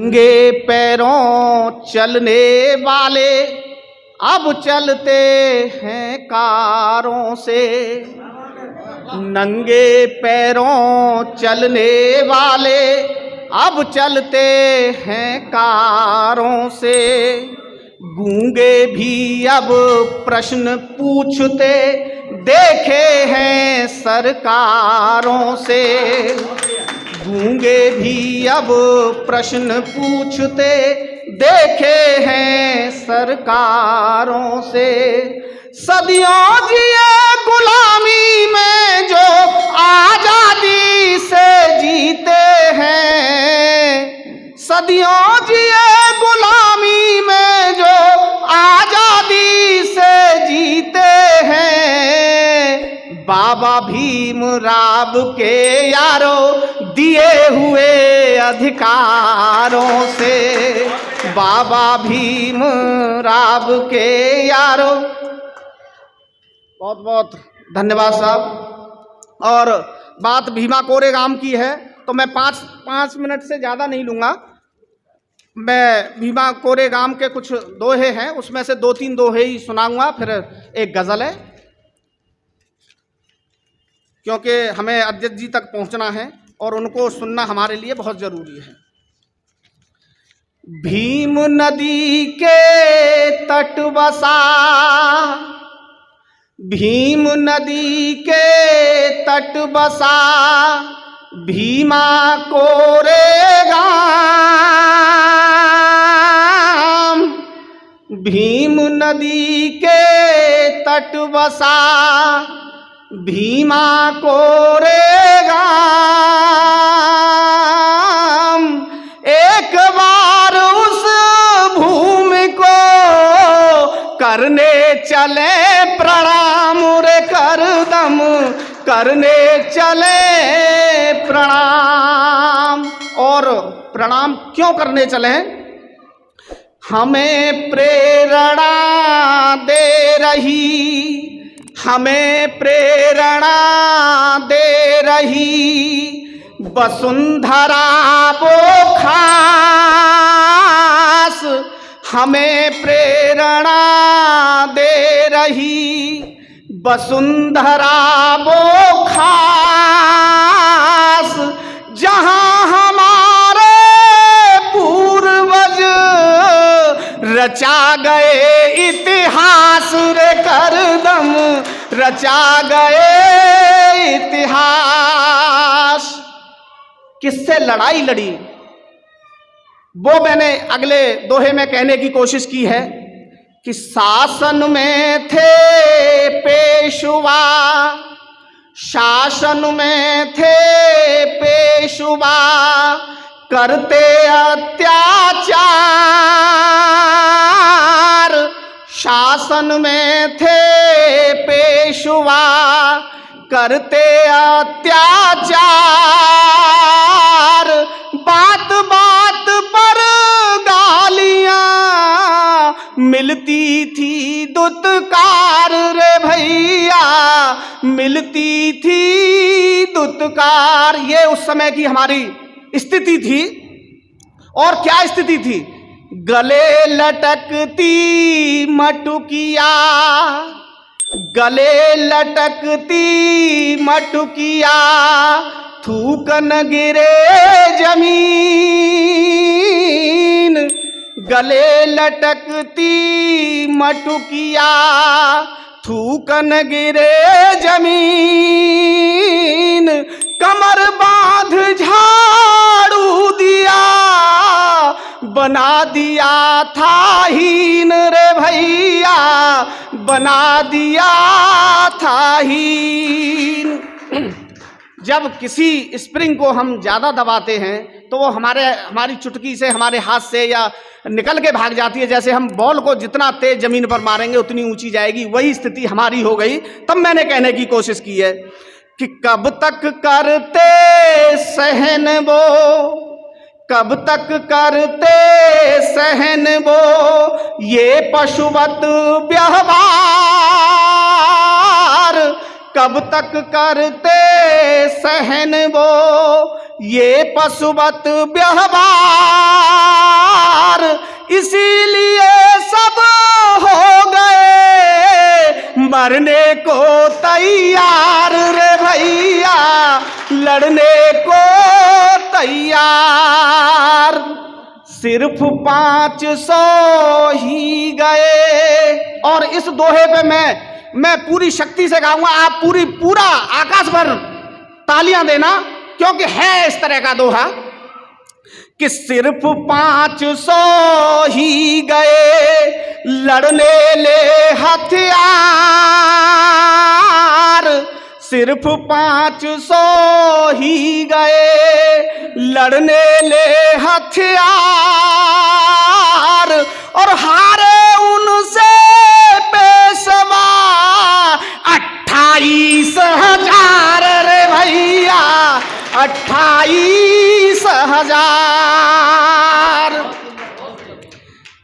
नंगे पैरों चलने वाले अब चलते हैं कारों से। नंगे पैरों चलने वाले अब चलते हैं कारों से। गूंगे भी अब प्रश्न पूछते देखे हैं सरकारों से। गूंगे भी अब प्रश्न पूछते देखे हैं सरकारों से। सदियों जिए गुलामी में जो आजादी से जीते हैं। सदियों जिए गुलामी में जो आजादी से जीते हैं। बाबा भीमराव के यारों दिए हुए अधिकारों से। बाबा भीमराव के यारों, बहुत बहुत धन्यवाद साहब। और बात भीमा कोरेगाम की है तो मैं पाँच मिनट से ज़्यादा नहीं लूँगा। मैं भीमा कोरेगाम के कुछ दोहे हैं, उसमें से 2-3 दोहे ही सुनाऊँगा, फिर एक गज़ल है, क्योंकि हमें अध्यक्ष जी तक पहुँचना है और उनको सुनना हमारे लिए बहुत ज़रूरी है। भीम नदी के तट बसा, भीम नदी के तट बसा भीमा कोरेगाम। भीम नदी के तट बसा भीमा कोरेगाम। एक बार उस भूमि को करने चले प्रणाम रे करदम, करने चले प्रणाम। और प्रणाम क्यों करने चले? हमें प्रेरणा दे रही, हमें प्रेरणा दे रही वसुंधरा वो खास। हमें प्रेरणा दे रही वसुंधरा वो खास। जहां हमारे पूर्वज रचा गए इतिहास रे करदम, रचा गए इतिहास। किससे लड़ाई लड़ी वो मैंने अगले दोहे में कहने की कोशिश की है कि शासन में थे पेशवा, शासन में थे पेशवा करते अत्याचार। शासन में थे पेशवा करते अत्याचार। बात बात पर गालियां मिलती थी दुत्कार रे भैया, मिलती थी दुत्कार। ये उस समय की हमारी स्थिति थी। और क्या स्थिति थी? गले लटकती मटुकिया, गले लटकती मटुकिया थूक न गिरे जमीन। गले लटकती मटुकिया थूक न गिरे जमीन। कमर बांध झाड़ू दिया बना दिया था हीन रे भैया, बना दिया था हीन। जब किसी स्प्रिंग को हम ज़्यादा दबाते हैं तो वो हमारी चुटकी से, हमारे हाथ से या निकल के भाग जाती है। जैसे हम बॉल को जितना तेज ज़मीन पर मारेंगे उतनी ऊंची जाएगी, वही स्थिति हमारी हो गई। तब मैंने कहने की कोशिश की है कि कब तक करते सहन वो, कब तक करते सहन वो ये पशुवत व्यवहार। कब तक करते सहन वो ये पशुवत व्यवहार। इसीलिए सब हो गए मरने को तैयार रे भैया, लड़ने को तैयार। सिर्फ 500 ही गए। और इस दोहे पे मैं पूरी शक्ति से गाऊंगा, आप पूरा आकाश भर तालियां देना, क्योंकि है इस तरह का दोहा कि सिर्फ 500 ही गए लड़ने ले हथियार, सिर्फ 500 ही गए लड़ने ले हथियार, और हारे उनसे पेशवा 28,000 रे भैया, 28,000।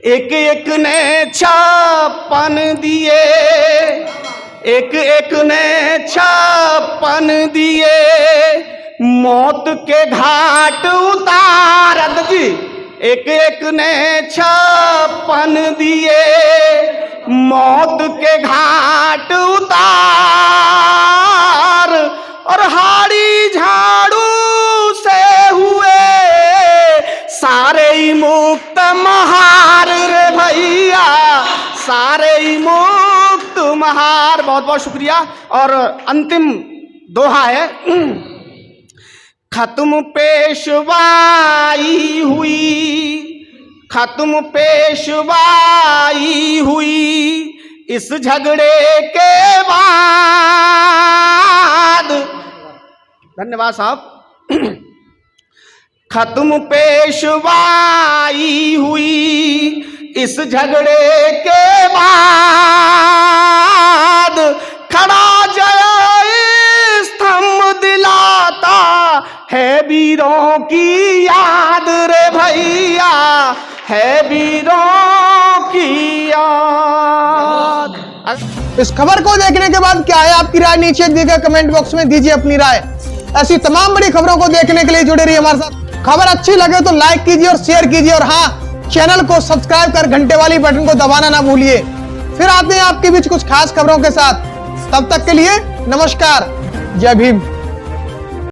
एक एक ने 56 दिए, एक एक ने 56 दिए, मौत के घाट उतार जी। एक एक ने 56 दिए, मौत के घाट उतार, और हाड़ी झाड़ू से हुए सारे ही मुक्त महार रे भैया, सारे ही मुक्त महार। बहुत बहुत शुक्रिया। और अंतिम दोहा है, खत्म पेशवाई हुई, खत्म पेशवाई हुई इस झगड़े के बाद। धन्यवाद साहब। खत्म पेशवाई हुई इस झगड़े के बाद, खड़ा जय स्तंभ दिलाता है वीरों की याद रे भैया, है वीरों की याद। इस खबर को देखने के बाद क्या है आपकी राय, नीचे दिए गए कमेंट बॉक्स में दीजिए अपनी राय। ऐसी तमाम बड़ी खबरों को देखने के लिए जुड़े रहिए हमारे साथ। खबर अच्छी लगे तो लाइक कीजिए और शेयर कीजिए, और हाँ, चैनल को सब्सक्राइब कर घंटे वाली बटन को दबाना ना भूलिए। फिर आते हैं आपके बीच कुछ खास खबरों के साथ। तब तक के लिए नमस्कार, जय भीम।